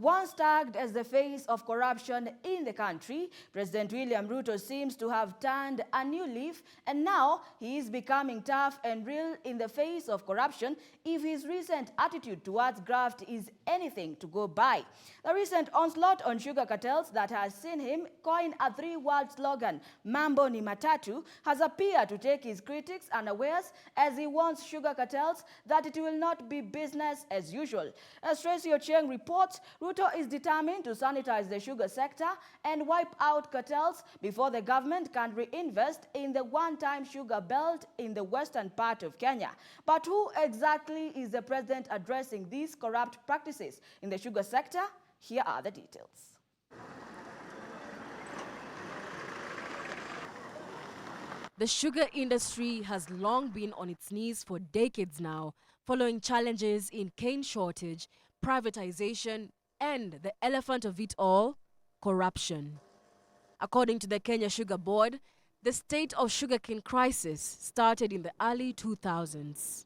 Once tagged as the face of corruption in the country, President William Ruto seems to have turned a new leaf, and now he is becoming tough and real in the face of corruption if his recent attitude towards graft is anything to go by. The recent onslaught on sugar cartels that has seen him coin a three-word slogan, Mambo ni Matatu, has appeared to take his critics unawares as he warns sugar cartels that it will not be business as usual. As Tracy Ochieng reports, Ruto is determined to sanitize the sugar sector and wipe out cartels before the government can reinvest in the one-time sugar belt in the western part of Kenya. But who exactly is the president addressing these corrupt practices in the sugar sector? Here are the details. The sugar industry has long been on its knees for decades now, following challenges in cane shortage, privatization, and the elephant of it all, corruption. According to the Kenya Sugar Board, the state of sugarcane crisis started in the early 2000s.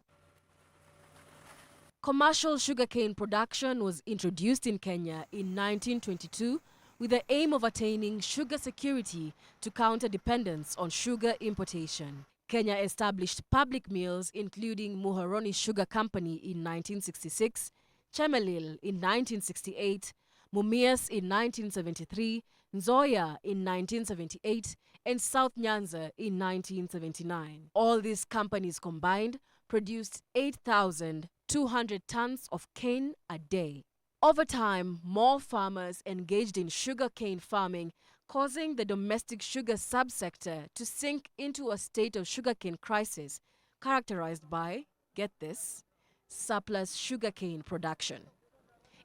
Commercial sugarcane production was introduced in Kenya in 1922 with the aim of attaining sugar security to counter dependence on sugar importation. Kenya established public mills including Muhoroni Sugar Company in 1966, Chemelil in 1968, Mumias in 1973, Nzoia in 1978, and South Nyanza in 1979. All these companies combined produced 8,200 tons of cane a day. Over time, more farmers engaged in sugarcane farming, causing the domestic sugar subsector to sink into a state of sugarcane crisis characterized by, get this, surplus sugarcane production.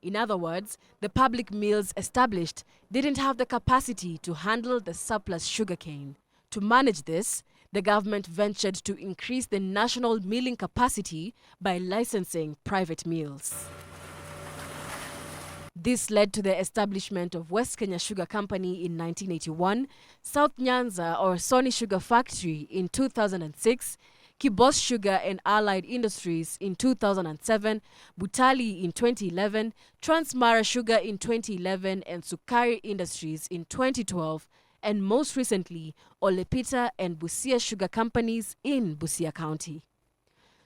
In other words, the public mills established didn't have the capacity to handle the surplus sugarcane. To manage this, the government ventured to increase the national milling capacity by licensing private mills. This led to the establishment of West Kenya Sugar Company in 1981, South Nyanza or Sony Sugar Factory in 2006, Kibos Sugar and Allied Industries in 2007, Butali in 2011, Transmara Sugar in 2011, and Sukari Industries in 2012, and most recently, Olepita and Busia Sugar Companies in Busia County.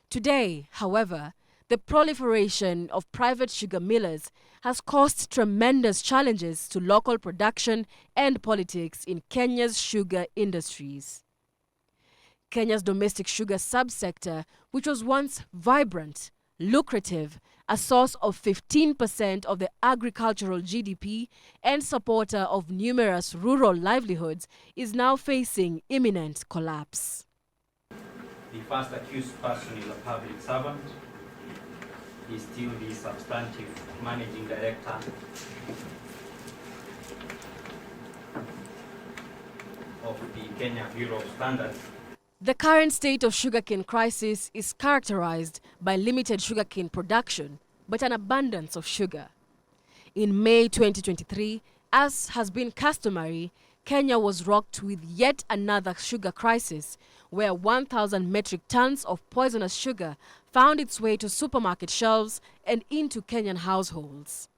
Today, however, the proliferation of private sugar millers has caused tremendous challenges to local production and politics in Kenya's sugar industries. Kenya's domestic sugar subsector, which was once vibrant, lucrative, a source of 15% of the agricultural GDP and supporter of numerous rural livelihoods, is now facing imminent collapse. The first accused person is a public servant. He is still the substantive managing director of the Kenya Bureau of Standards. The current state of sugarcane crisis is characterized by limited sugarcane production, but an abundance of sugar. In May 2023, as has been customary, Kenya was rocked with yet another sugar crisis, where 1,000 metric tons of poisonous sugar found its way to supermarket shelves and into Kenyan households.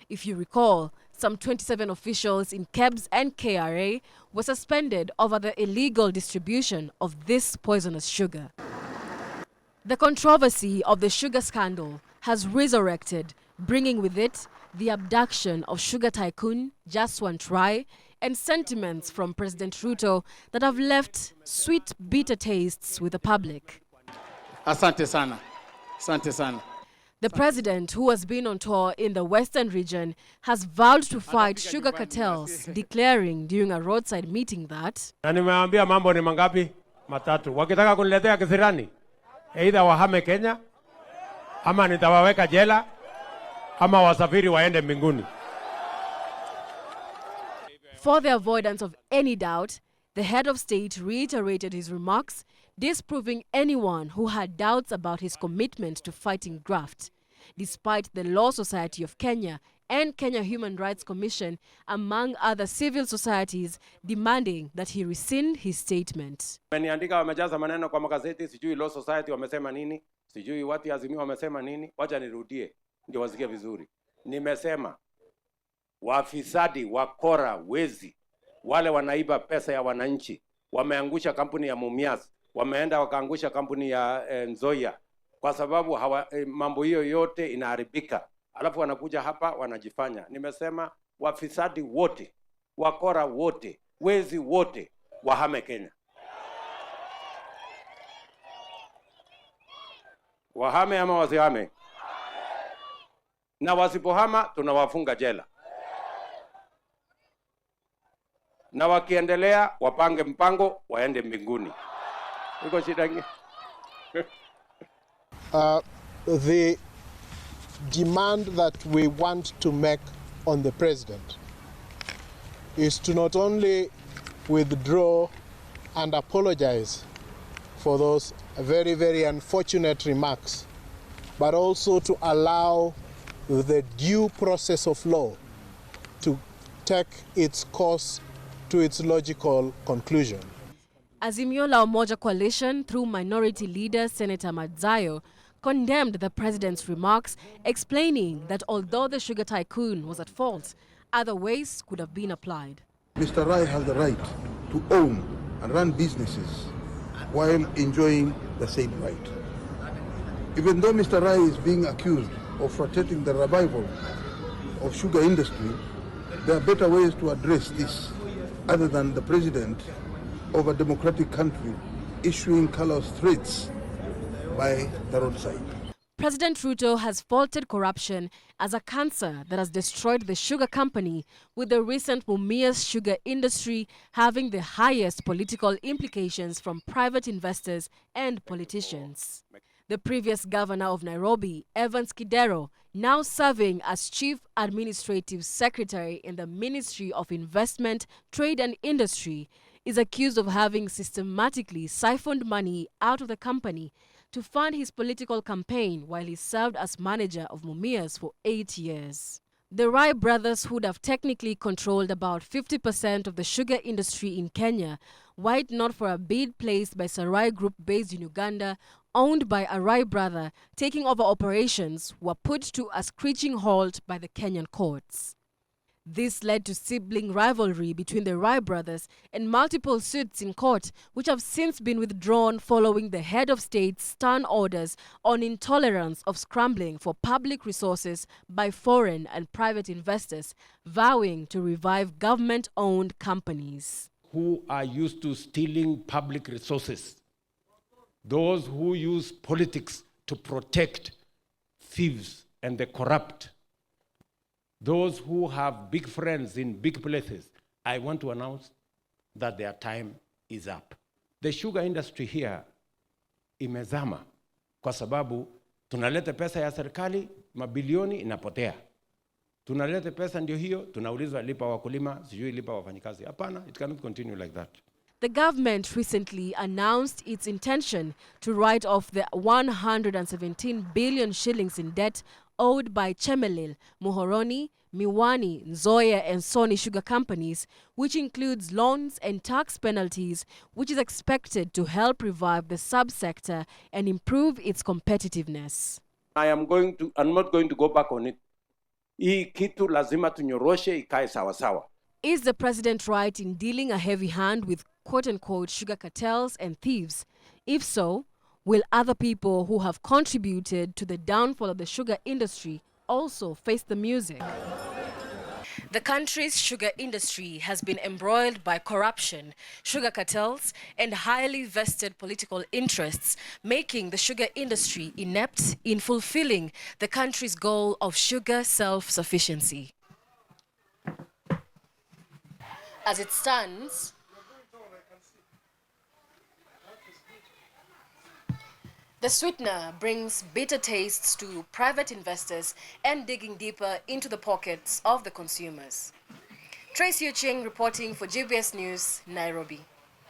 If you recall, some 27 officials in KEBS and KRA were suspended over the illegal distribution of this poisonous sugar. The controversy of the sugar scandal has resurrected, bringing with it the abduction of sugar tycoon Jaswant Rai and sentiments from President Ruto that have left sweet, bitter tastes with the public. Asante sana. Asante sana. The president, who has been on tour in the western region, has vowed to fight sugar cartels, declaring during a roadside meeting that na nimeambia mambo ni mangapi? Matatu. Wakitaka kuniletea kisirani, either wahame Kenya, ama nitawaweka jela, ama wasafiri waende mbinguni. For the avoidance of any doubt, the head of state reiterated his remarks, disproving anyone who had doubts about his commitment to fighting graft, despite the Law Society of Kenya and Kenya Human Rights Commission, among other civil societies, demanding that he rescind his statement. Wameniandika wamejaza maneno kwa magazeti, sijui Law Society wamesema nini, sijui watu Azimio wamesema nini. Wacha nirudie ndio wasikie vizuri. Nimesema wafisadi, wakora, wezi, wale wanaiba pesa ya wananchi, wameangusha kampuni ya Mumias, wameenda wakaangusha kampuni ya Nzoia, kwa sababu mambo hiyo yote inaharibika. Alafu wanakuja hapa wanajifanya. Nimesema wafisadi wote, wakora wote, wezi wote wahame Kenya. Wahame ama wasihame? Na wasipohama tunawafunga jela. Na wakiendelea wapange mpango waende mbinguni. Iko shida nyingi. The demand that we want to make on the president is to not only withdraw and apologize for those very, very unfortunate remarks, but also to allow the due process of law to take its course to its logical conclusion. Azimio la Umoja Coalition, through Minority Leader Senator Madzayo, condemned the president's remarks, explaining that although the sugar tycoon was at fault, other ways could have been applied. Mr. Rai has the right to own and run businesses while enjoying the same right. Even though Mr. Rai is being accused of frustrating the revival of sugar industry, there are better ways to address this other than the president of a democratic country issuing callous threats by the roadside. President Ruto has faulted corruption as a cancer that has destroyed the sugar company, with the recent Mumias sugar industry having the highest political implications from private investors and politicians. The previous governor of Nairobi, Evans Kidero, now serving as Chief Administrative Secretary in the Ministry of Investment, Trade and Industry, is accused of having systematically siphoned money out of the company to fund his political campaign while he served as manager of Mumias for 8 years. The Rai brothers, who would have technically controlled about 50% of the sugar industry in Kenya, were it not for a bid placed by Sarai Group based in Uganda, owned by a Rai brother, taking over operations, were put to a screeching halt by the Kenyan courts. This led to sibling rivalry between the Rai brothers and multiple suits in court, which have since been withdrawn following the head of state's stern orders on intolerance of scrambling for public resources by foreign and private investors, vowing to revive government-owned companies. Who are used to stealing public resources, those who use politics to protect thieves and the corrupt, those who have big friends in big places, I want to announce that their time is up. The sugar industry here imezama kwa sababu tunaleta pesa ya serikali, mabilioni inapotea. Tunaleta pesa ndio hiyo, tunauliza lipa wakulima, sijui lipa wafanyikazi. Hapana, it cannot continue like that. The government recently announced its intention to write off the 117 billion shillings in debt owed by Chemelil, Muhoroni, Miwani, Nzoia and Sony sugar companies, which includes loans and tax penalties, which is expected to help revive the subsector and improve its competitiveness. I'm not going to go back on it. Hii kitu lazima tunyoroshe ikae sawa sawa. Is the president right in dealing a heavy hand with quote-unquote sugar cartels and thieves? If so, will other people who have contributed to the downfall of the sugar industry also face the music? The country's sugar industry has been embroiled by corruption, sugar cartels, and highly vested political interests, making the sugar industry inept in fulfilling the country's goal of sugar self-sufficiency. As it stands, the sweetener brings bitter tastes to private investors and digging deeper into the pockets of the consumers. Tracy Ucheng reporting for GBS News, Nairobi.